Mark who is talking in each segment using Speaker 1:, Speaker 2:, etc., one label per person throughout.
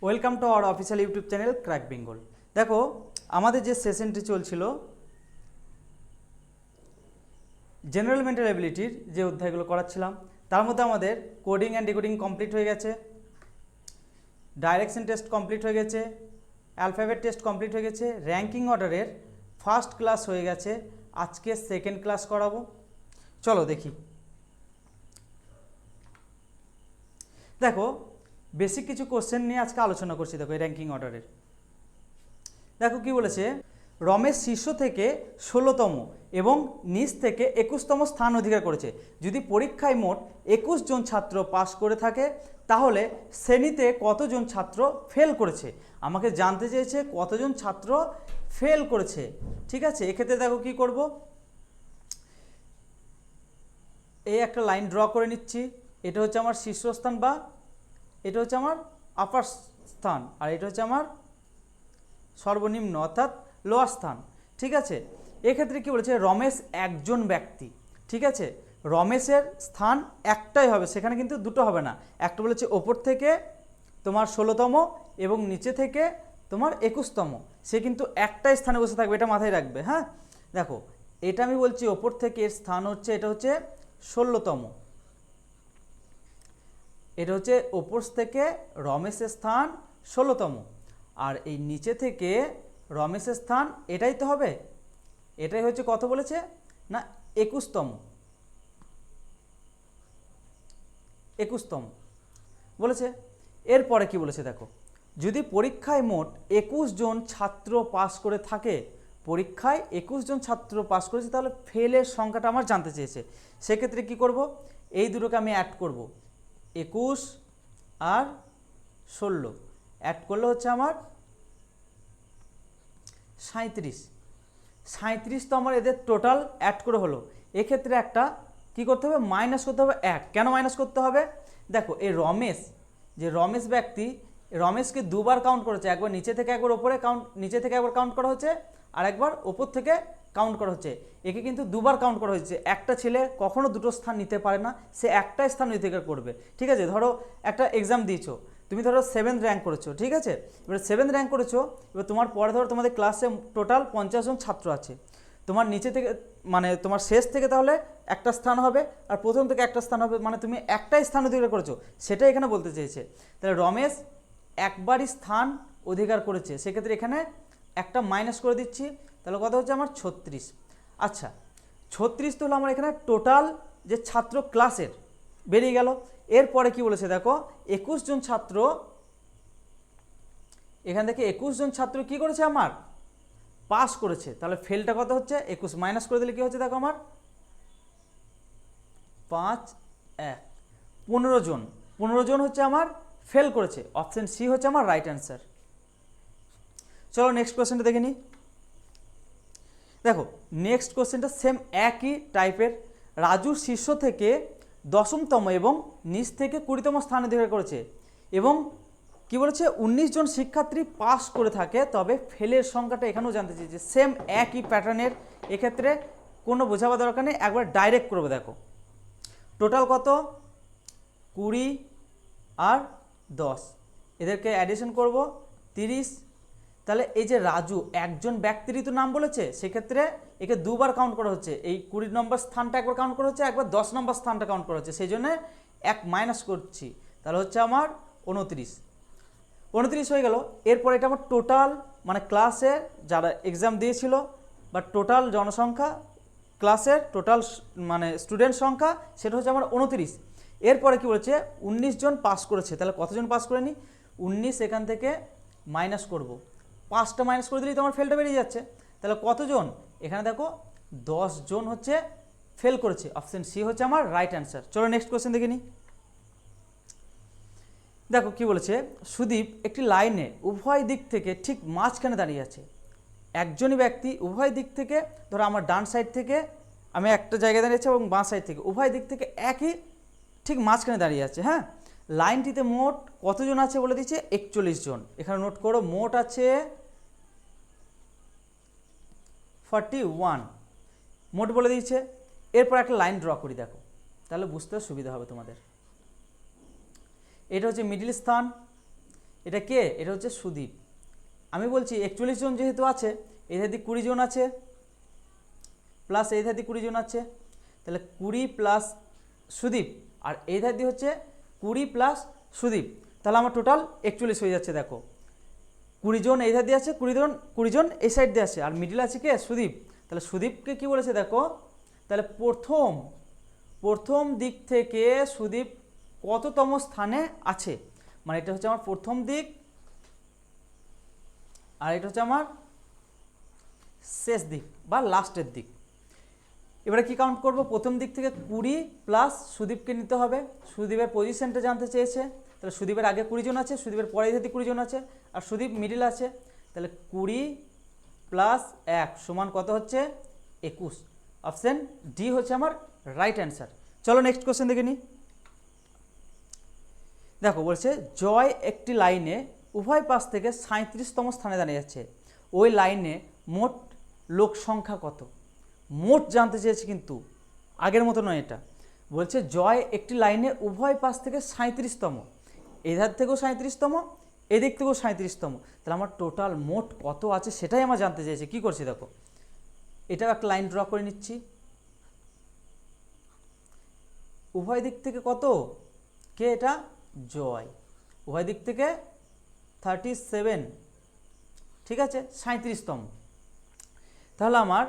Speaker 1: Welcome to our official YouTube channel crack Bengal. দেখো আমাদের যে সেশনটি চলছিল জেনারেল মেন্টাল এবিলিটির যে অধ্যায়গুলো করাচ্ছিলাম তার মধ্যে আমাদের কোডিং অ্যান্ড ডিকোডিং কমপ্লিট হয়ে গেছে, ডাইরেকশন টেস্ট কমপ্লিট হয়ে গেছে, অ্যালফাবেট টেস্ট কমপ্লিট হয়ে গেছে, র্যাঙ্কিং অর্ডারের ফার্স্ট ক্লাস হয়ে গেছে। আজকে সেকেন্ড ক্লাস করাবো, চলো দেখি। দেখো বেসিক কিছু কোশ্চেন নিয়ে আজকে আলোচনা করছি। দেখো এই র্যাঙ্কিং অর্ডারের দেখো কি বলেছে, রমেশ শীর্ষ থেকে 16তম এবং নিচ থেকে 21তম স্থান অধিকার করেছে। যদি পরীক্ষায় মোট 21 জন ছাত্র পাস করে থাকে তাহলে শ্রেণীতে কতজন ছাত্র ফেল করেছে। আমাকে জানতে চেয়েছে কতজন ছাত্র ফেল করেছে। ঠিক আছে, এক্ষেত্রে দেখো কি করব, এই একটা লাইন ড্র করে নিচ্ছি। এটা হচ্ছে আমার শীর্ষস্থান বা এটা হচ্ছে আমার আপার স্থান, আর এটা হচ্ছে আমার সর্বনিম্ন অর্থাৎ লোয়ার স্থান। ঠিক আছে, এক্ষেত্রে কি বলেছে, রমেশ একজন ব্যক্তি। ঠিক আছে, রমেশের স্থান একটাই হবে, সেখানে কিন্তু দুটো হবে না। একটা বলেছে ওপর থেকে তোমার 16তম এবং নিচে থেকে তোমার 21তম, সে কিন্তু একটাই স্থানে বসে থাকবে, এটা মাথায় রাখবে। হ্যাঁ দেখো, এটা আমি বলছি ওপর থেকে এর স্থান হচ্ছে, এটা হচ্ছে 16তম, এটা হচ্ছে ওপর থেকে রমেশের স্থান 16তম, আর এই নিচে থেকে রমেশের স্থান এটাই তো হবে, এটাই হচ্ছে কত বলেছে না 21তম, 21তম বলেছে। এরপরে কি বলেছে দেখো, যদি পরীক্ষায় মোট 21 জন ছাত্র পাস করে থাকে, পরীক্ষায় 21 জন ছাত্র পাস করেছে, তাহলে ফেলের সংখ্যাটা আমার জানতে চেয়েছে। সেক্ষেত্রে কি করব, এই দুটোকে আমি অ্যাড করব, 21 আর 16 অ্যাড করলে হচ্ছে আমার 37 তো আমার এদের টোটাল অ্যাড করে হলো। এক্ষেত্রে একটা কি করতে হবে, মাইনাস করতে হবে 1। কেন মাইনাস করতে হবে, দেখো এই রমেশ, যে রমেশ ব্যক্তি, রমেশকে দুবার কাউন্ট করেছে, একবার নিচে থেকে একবার ওপরে কাউন্ট, নিচে থেকে একবার কাউন্ট করা হচ্ছে আর একবার ওপর থেকে কাউন্ট করা হচ্ছে। একে কিন্তু দুবার কাউন্ট করা হয়েছে। একটা ছেলে কখনো দুটো স্থান নিতে পারে না, সে একটাই স্থান অধিকার করবে। ঠিক আছে, ধরো একটা এক্সাম দিয়েছো, তুমি ধরো 7th র্যাঙ্ক করেছো। ঠিক আছে, এবার 7th র্যাঙ্ক করেছো, এবার তোমার পরে ধরো তোমাদের ক্লাসে টোটাল 50 জন ছাত্র আছে, তোমার নিচে থেকে মানে তোমার শেষ থেকে তাহলে একটা স্থান হবে আর প্রথম থেকে একটা স্থান হবে, মানে তুমি একটাই স্থান অধিকার করেছো, সেটাই এখানে বলতে চেয়েছে। তাহলে রমেশ একবারই স্থান অধিকার করেছে, সেক্ষেত্রে এখানে একটা মাইনাস করে দিচ্ছি, তাহলে কত হচ্ছে আমার 36। আচ্ছা 36 তো হলো আমার এখানে টোটাল যে ছাত্র ক্লাসের বেরিয়ে গেল। এরপরে কি বলেছে দেখো, 21 জন ছাত্র, এখান থেকে 21 জন ছাত্র কি করেছে আমার পাস করেছে, তাহলে ফেলটা কত হচ্ছে 21 মাইনাস করে দিলে কি হচ্ছে দেখো আমার 5 1 15 জন হচ্ছে আমার ফেল করেছে। অপশন সি হচ্ছে আমার রাইট অ্যান্সার। চলো নেক্সট কোশ্চেনটা দেখে নিই। দেখো নেক্সট কোশ্চেনটা সেম একই টাইপের। রাজু শীর্ষ থেকে 10তম এবং নিচ থেকে 20তম স্থান অধিকার করেছে এবং কি বলেছে 19 জন শিক্ষার্থী পাস করে থাকে, তবে ফেলের সংখ্যাটা এখানেও জানতে চেয়েছে। সেম একই প্যাটার্নের, এক্ষেত্রে কোনো বোঝাবার দরকার নেই, একবার ডাইরেক্ট করবো। দেখো টোটাল কত 20 আর 10, এদেরকে অ্যাডিশন করব 30। তাহলে এই যে রাজু একজন ব্যক্তিরই তো নাম বলেছে, সেক্ষেত্রে একে দুবার কাউন্ট করা হচ্ছে, এই 20 নম্বর স্থানটা একবার কাউন্ট করা হচ্ছে, একবার 10 নম্বর স্থানটা কাউন্ট করা হচ্ছে, সেই জন্য এক মাইনাস করছি, তাহলে হচ্ছে আমার 29 হয়ে গেল। এরপর এটা আমার টোটাল মানে ক্লাসে যারা এক্সাম দিয়েছিল বা টোটাল জনসংখ্যা, ক্লাসের টোটাল মানে স্টুডেন্ট সংখ্যা, সেটা হচ্ছে আমার 29। এরপরে কি বলেছে 19 জন পাস করেছে, তাহলে কতজন পাস করেনি 19, এখান থেকে মাইনাস করব, 5টা মাইনাস করে দিলেই তোমার ফেলটা বেরিয়ে যাচ্ছে। তাহলে কতজন, এখানে দেখো 10 জন হচ্ছে ফেল করেছে। অপশন সি হচ্ছে আমার রাইট অ্যান্সার। চলো নেক্সট কোয়েশ্চেন দেখে নিই। দেখো কি বলেছে, সুদীপ একটি লাইনে উভয় দিক থেকে ঠিক মাঝখানে দাঁড়িয়ে আছে। একজনই ব্যক্তি উভয় দিক থেকে, ধরো আমার ডান সাইড থেকে আমি একটা জায়গায় দাঁড়িয়েছি এবং বাঁ সাইড থেকে উভয় দিক থেকে একই ঠিক মাঝখানে দাঁড়িয়ে আছে। হ্যাঁ, লাইনটিতে মোট কতজন আছে বলে দিচ্ছে 41 জন। এখানে নোট করো, মোট আছে 41, মোট বলে দিয়েছে। এরপর একটা লাইন ড্র করি, দেখো তাহলে বুঝতে সুবিধা হবে তোমাদের। এটা হচ্ছে মিডিল স্থান, এটা কে? এটা হচ্ছে সুদীপ। আমি বলছি 41 জন যেহেতু আছে, এই ধার দিয়ে 20 জন আছে, প্লাস এই ধার দিয়ে 20 জন আছে, তাহলে 20 প্লাস সুদীপ, আর এই ধার দিয়ে হচ্ছে 20 প্লাস সুদীপ, তাহলে আমার টোটাল 41 হয়ে যাচ্ছে। দেখো 20 জন এই ধার দিয়ে আছে, 20 জন এই সাইড দিয়ে আছে, আর মিডিল আছে কে? সুদীপ। তাহলে সুদীপকে কি বলেছে দেখো, তাহলে প্রথম দিক থেকে সুদীপ কততম স্থানে আছে, মানে এটা হচ্ছে আমার প্রথম দিক, আর এটা হচ্ছে আমার শেষ দিক বা লাস্টের দিক। এবারে কি কাউন্ট করব, প্রথম দিক থেকে 20 প্লাস সুদীপকে নিতে হবে, সুদীপের পজিশনটা জানতে চেয়েছে, তাহলে সুদীপের আগে 20 জন আছে, সুদীপের পরে যদি 20 জন আছে, আর সুদীপ মিডিল আছে, তাহলে 20 প্লাস 1 সমান কত হচ্ছে? 21। অপশান ডি হচ্ছে আমার রাইট অ্যান্সার। চলো নেক্সট কোশ্চেন দেখে নিই। দেখো বলছে জয় একটি লাইনে উভয় পাশ থেকে 37তম স্থানে দাঁড়িয়ে যাচ্ছে, ওই লাইনে মোট লোক সংখ্যা কত? মোট জানতে চেয়েছে, কিন্তু আগের মতো নয়। এটা বলছে জয় একটি লাইনে উভয় পাশ থেকে 37তম, এধার থেকেও 37তম, এদিক থেকেও 37তম, তাহলে আমার টোটাল মোট কত আছে সেটাই আমার জানতে চেয়েছে। কি করছি দেখো, এটাও একটা লাইন ড্র করে নিচ্ছি, উভয় দিক থেকে কত, কে? এটা জয়, উভয় দিক থেকে 37, ঠিক আছে, 37তম। তাহলে আমার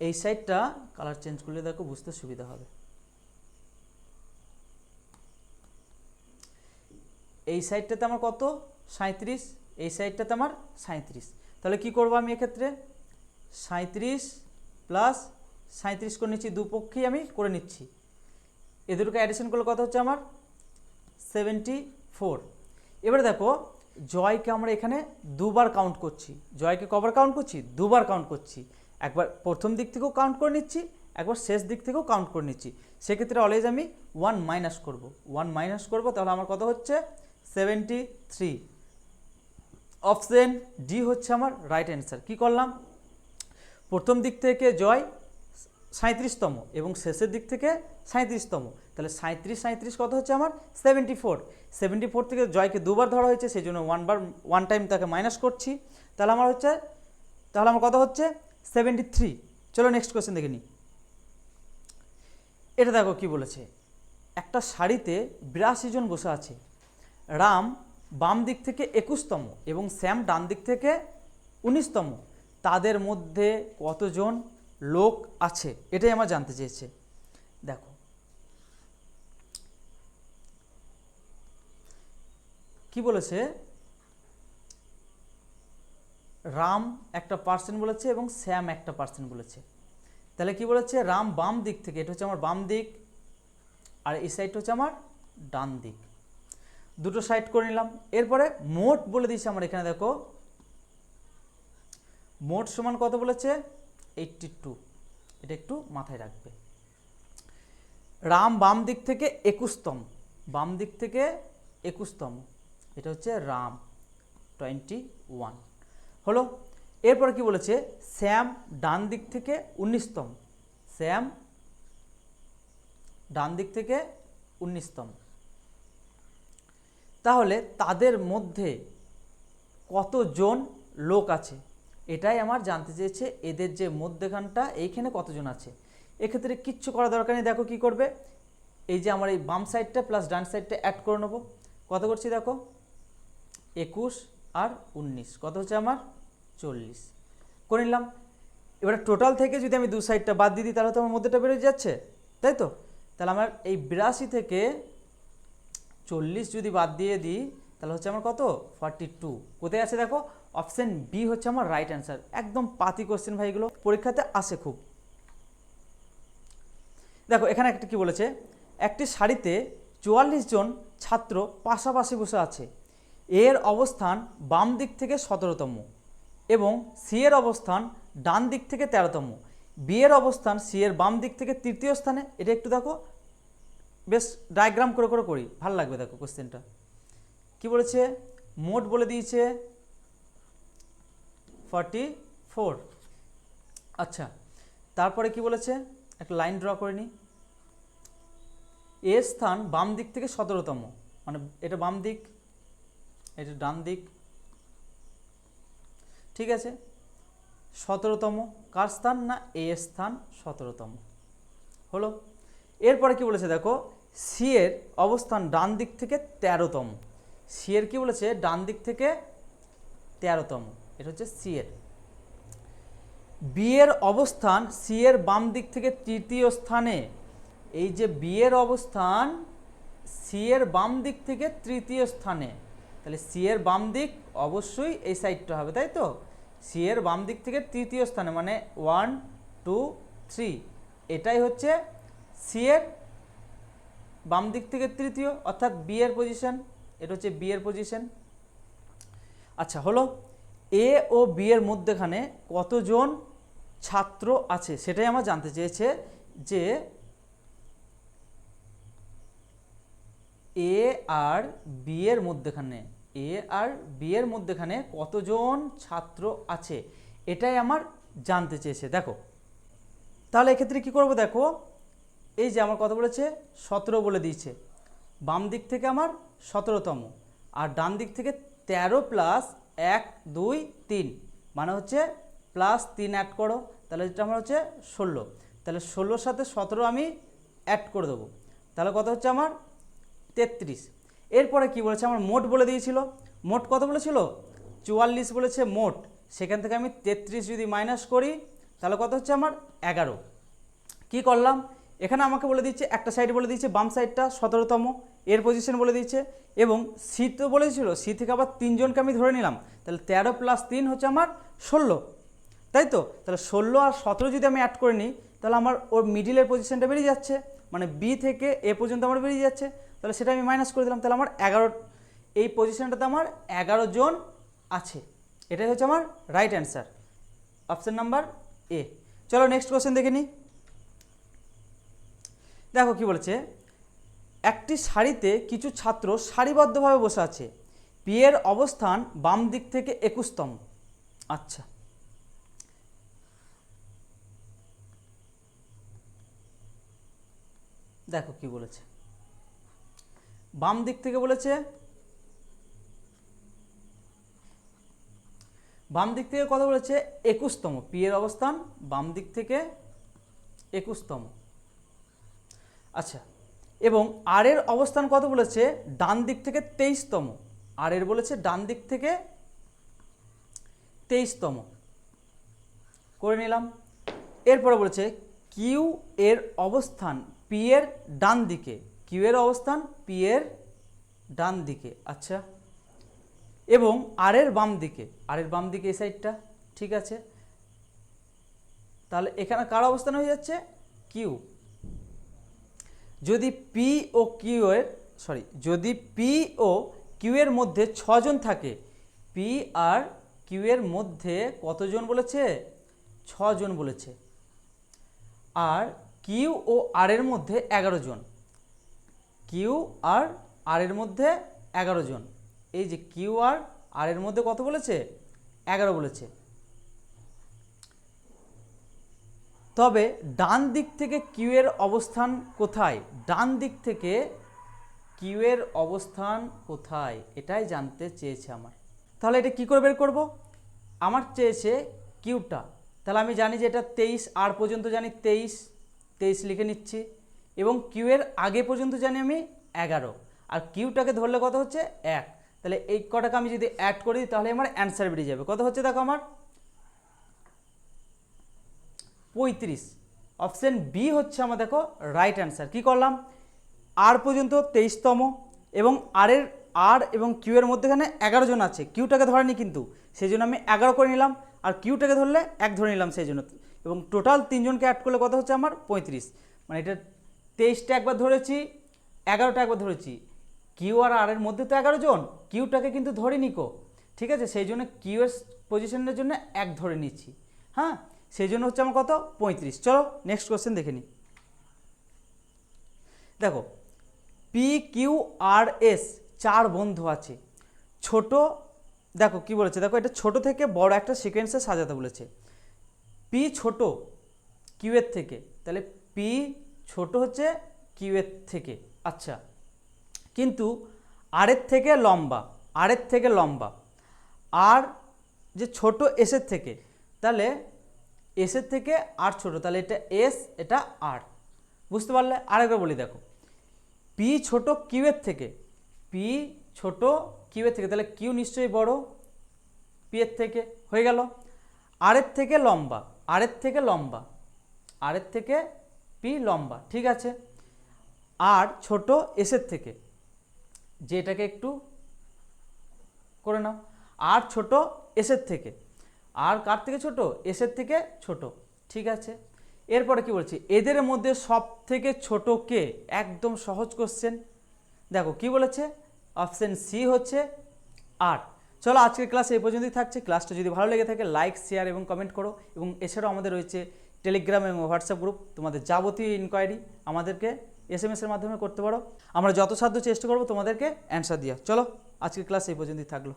Speaker 1: এই সাইডটা কালার চেঞ্জ করলে দেখো বুঝতে সুবিধা হবে। এই সাইডটাতে আমার কত? 37, এই সাইডটাতে আমার 37। তাহলে কি করব আমি এক্ষেত্রে? 37 প্লাস 37 করে নিচ্ছি, দুপক্ষেই আমি করে নিচ্ছি, এ দুটোকে অ্যাডিশন করলে কত হচ্ছে আমার? 74। এবারে দেখো জয়কে আমরা এখানে দুবার কাউন্ট করছি, জয়কে কবার কাউন্ট করছি? দুবার কাউন্ট করছি, একবার প্রথম দিক থেকেও কাউন্ট করে নিচ্ছি, একবার শেষ দিক থেকেও কাউন্ট করে নিচ্ছি। সেক্ষেত্রে অলওয়েজ আমি 1 মাইনাস করব, 1 মাইনাস করব, তাহলে আমার কত হচ্ছে? 73। অপশন ডি হচ্ছে আমার রাইট অ্যান্সার। কি করলাম, প্রথম দিক থেকে জয় 37তম এবং শেষের দিক থেকে 37তম, তাহলে 37 কত হচ্ছে আমার? 74 থেকে জয়কে দুবার ধরা হয়েছে, সেই জন্য ওয়ান টাইম তাকে মাইনাস করছি, তাহলে আমার কত হচ্ছে? 73। চলো নেক্সট কোয়েশ্চেন দেখে নিই। এটা দেখো কি বলেছে, একটা সারিতে 82 জন বসে আছে, রাম বাম দিক থেকে 21তম এবং শ্যাম ডান দিক থেকে 19তম, তাদের মধ্যে কতজন লোক আছে, এটাই আমার জানতে চেয়েছে। দেখো কি বলেছে, রাম একটা পার্সেন্ট বলেছে এবং শ্যাম একটা পার্সেন্ট বলেছে, তাহলে কি বলেছে? রাম বাম দিক থেকে, এটা হচ্ছে আমার বাম দিক, আর এই সাইডটা হচ্ছে আমার ডান দিক, দুটো সাইড করে নিলাম। এরপরে মোট বলে দিয়েছে আমার এখানে, দেখো মোট সমান কত বলেছে? 82, এটা একটু মাথায় রাখবে। রাম বাম দিক থেকে 21তম, বাম দিক থেকে 21তম, এটা হচ্ছে রাম 21 হলো। এরপরে কি বলেছে? শ্যাম ডান দিক থেকে 19তম, শ্যাম ডান দিক থেকে 19তম, তাহলে তাদের মধ্যে কতজন লোক আছে, এটাই আমার জানতে চেয়েছে। এদের যে মধ্যখানটা এইখানে কতজন আছে, এক্ষেত্রে কিচ্ছু করা দরকার নেই। দেখো কি করবে, এই যে আমার এই বাম সাইডটা প্লাস ডান সাইডটা অ্যাড করে নেবো। কত করছি দেখো, 21 আর 19 কত হচ্ছে আমার? 40 করে নিলাম। এবারে টোটাল থেকে যদি আমি দু সাইডটা বাদ দিয়ে দিই, তাহলে তো আমার মধ্যেটা বেরোয় যাচ্ছে, তাই তো? তাহলে আমার এই 82 থেকে 40 যদি বাদ দিয়ে দিই, তাহলে হচ্ছে আমার কত? 42। কোথায় আছে দেখো, অপশন বি হচ্ছে আমার রাইট অ্যান্সার। একদম পাতি কোশ্চেন ভাই, এগুলো পরীক্ষাতে আসে খুব। দেখো এখানে একটা কি বলেছে, একটি সারিতে 44 জন ছাত্র পাশাপাশি বসে আছে, এর অবস্থান বাম দিক থেকে 17তম এবং সি এর অবস্থান ডান দিক থেকে 13তম, বি এর অবস্থান সি এর বাম দিক থেকে তৃতীয় স্থানে। এটা একটু দেখো বেশ ডায়াগ্রাম করে করে করি, ভালো লাগবে। দেখো কোশ্চেনটা কি বলেছে, মোট বলে দিয়েছে 44। আচ্ছা, তারপরে কি বলেছে, একটা লাইন ড্র করে নিই। এর স্থান বাম দিক থেকে 17তম, মানে এটা বাম দিক, এটা ডান দিক, ঠিক আছে। 17তম কার স্থান, না এ স্থান 17তম হলো। এরপরে কি বলেছে দেখো, সি এর অবস্থান ডান দিক থেকে 13তম। সি এর কি বলেছে, ডান দিক থেকে 13তম, এটা হচ্ছে সি এর। বি এর অবস্থান সি এর বাম দিক থেকে তৃতীয় স্থানে। এই যে বি এর অবস্থান সি এর বাম দিক থেকে তৃতীয় স্থানে, তাহলে সি এর বাম দিক অবশ্যই এই সাইডটা হবে, তাই তো। সি এর বাম দিক থেকে তৃতীয় স্থানে মানে 1 2 3, এটাই হচ্ছে সি এর বাম দিক থেকে তৃতীয়, অর্থাৎ বি এর পজিশন। এটা হচ্ছে বি এর পজিশন। আচ্ছা হলো, এ ও বি এর মধ্যেখানে কতজন ছাত্র আছে সেটাই আমার জানতে চেয়েছে, যে এ আর বি এর মধ্যেখানে, এ আর বি এর মধ্যেখানে কতজন ছাত্র আছে এটাই আমার জানতে চেয়েছে। দেখো তাহলে এক্ষেত্রে কি করব, দেখো এই যে আমার কত বলেছে 17 বলে দিয়েছে, বাম দিক থেকে আমার 17তম, আর ডান দিক থেকে 13 প্লাস 1 2 3 মানে হচ্ছে প্লাস 3 অ্যাড করো, তাহলে যেটা আমার হচ্ছে 16। তাহলে 16-র সাথে 17 আমি অ্যাড করে দেবো, তাহলে কত হচ্ছে আমার 33। এরপরে কি বলেছে, আমার মোট বলে দিয়েছিল, মোট কত বলেছিল 44 বলেছে মোট, সেখান থেকে আমি 33 যদি মাইনাস করি তাহলে কত হচ্ছে আমার 11। কি করলাম, এখানে আমাকে বলে দিচ্ছে একটা সাইড বলে দিচ্ছে বাম সাইডটা 17তম, এর পজিশন বলে দিচ্ছে, এবং সি তো বলেছিল, সি থেকে আবার 3 জনকে আমি ধরে নিলাম, তাহলে 13 প্লাস 3 হচ্ছে আমার 16, তাই তো। তাহলে 16 আর 17 যদি আমি অ্যাড করে নিই তাহলে আমার ওর মিডিলের পজিশনটা বেরিয়ে যাচ্ছে, মানে বি থেকে এ পর্যন্ত আমার বেরিয়ে যাচ্ছে, তাহলে সেটা আমি মাইনাস করে দিলাম, তাহলে আমার 11, এই পজিশনটাতে আমার 11 জন আছে। এটাই হচ্ছে আমার right answer, option number A. চলো নেক্সট কোশ্চেন দেখে নিই। দেখো কি বলেছে, একটি সারিতে কিছু ছাত্র সারিবদ্ধভাবে বসে আছে, পি এর অবস্থান বাম দিক থেকে 21তম। আচ্ছা দেখো কি বলেছে, বাম দিক থেকে বলেছে, বাম দিক থেকে কত বলেছে 21তম, পি এর অবস্থান বাম দিক থেকে 21তম। আচ্ছা, এবং আর এর অবস্থান কত বলেছে ডান দিক থেকে 23তম, আর এর বলেছে ডান দিক থেকে 23তম করে নিলাম। এরপরে বলেছে কিউ এর অবস্থান পি এর ডান দিকে, কিউ এর অবস্থান পি এর ডান দিকে। আচ্ছা, এবং আর এর বাম দিকে, আর এর বাম দিকে এই সাইডটা, ঠিক আছে। তাহলে এখানে কার অবস্থান হয়ে যাচ্ছে কিউ। যদি পি ও কিউ এর যদি পি ও কিউ এর মধ্যে 6 জন থাকে, পি আর কিউ এর মধ্যে কতজন বলেছে 6 জন বলেছে, আর কিউ ও আর এর মধ্যে 11 জন, কিউ আর আর এর মধ্যে 11 জন, এই যে কিউ আর এর মধ্যে কত বলেছে 11 বলেছে। তবে ডান দিক থেকে কিউ এর অবস্থান কোথায়, ডান দিক থেকে কিউ এর অবস্থান কোথায় এটাই জানতে চেয়েছে আমার। তাহলে এটা কি করে বের করব, আমার চেয়েছে কিউটা, তাহলে আমি জানি যে এটা 23, আর পর্যন্ত জানি 23 লিখে নিচ্ছি, এবং কিউ এর আগে পর্যন্ত জানি আমি 11, আর কিউটাকে ধরলে কত হচ্ছে 1, তাহলে এই কটাকে আমি যদি অ্যাড করি তাহলে আমার অ্যান্সার বেরিয়ে যাবে। কত হচ্ছে দেখো আমার 35। অপশন বি হচ্ছে আমার দেখো রাইট অ্যান্সার। কি করলাম, আর পর্যন্ত 23তম, এবং আর এবং কিউ এর মধ্যেখানে 11 জন আছে, কিউটাকে ধরেনি কিন্তু, সেই জন্য আমি 11 করে নিলাম, আর কিউটাকে ধরলে 1 ধরে নিলাম সেই জন্য, এবং টোটাল 3 জনকে অ্যাড করলে কত হচ্ছে আমার 35। মানে এটা 23টা একবার ধরেছি, 11টা একবার ধরেছি, কিউ আর এর মধ্যে তো 11 জন, কিউটাকে কিন্তু ধরিনি কো, ঠিক আছে, সেই জন্য কিউ এর পজিশনের জন্য 1 ধরে নিচ্ছি, হ্যাঁ, সেই জন্য হচ্ছে আমার কত 35। চলো নেক্সট কোশ্চেন দেখে নিই। দেখো পি কিউ আর এস 4 বন্ধু আছে, ছোট, দেখো কি বলেছে, দেখো এটা ছোট থেকে বড় একটা সিকোয়েন্সে সাজাতে বলেছে। পি ছোট কিউ এর থেকে, তাহলে পি ছোট হচ্ছে কিউ এর থেকে, আচ্ছা, কিন্তু আর এর থেকে লম্বা, আরের থেকে লম্বা, আর যে ছোট এসের থেকে, তাহলে এসের থেকে আর ছোট, তাহলে এটা এস, এটা আর। বুঝতে পারলে? আরেকবার বলি, দেখো, পি ছোট কিউ এর থেকে, পি ছোট কিউ এর থেকে, তাহলে কিউ নিশ্চয়ই বড় পি এর থেকে, হয়ে গেল। আরের থেকে লম্বা, আরের থেকে লম্বা, আরের থেকে পি লম্বা, ঠিক আছে। আর ছোট এসের থেকে, যে এটাকে একটু করে নাও, আর ছোট এসের থেকে, আর কার থেকে ছোট? এসের থেকে ছোট, ঠিক আছে। এরপরে কি বলছি, এদের মধ্যে সব থেকে ছোট কে? একদম সহজ কোশ্চেন। দেখো কি বলেছে, অপশন সি হচ্ছে আর। চলো আজকের ক্লাস এই পর্যন্তই থাকছে। ক্লাসটা যদি ভালো লেগে থাকে লাইক, শেয়ার এবং কমেন্ট করো। এবং এছাড়াও আমাদের রয়েছে টেলিগ্রাম এবং হোয়াটসঅ্যাপ গ্রুপ, তোমাদের যাবতীয় ইনকোয়ারি আমাদেরকে এসএমএসের মাধ্যমে করতে পারো। আমরা যত সাধ্য চেষ্টা করবো তোমাদেরকে অ্যান্সার দিয়া। চলো আজকের ক্লাস এই পর্যন্তই থাকলো।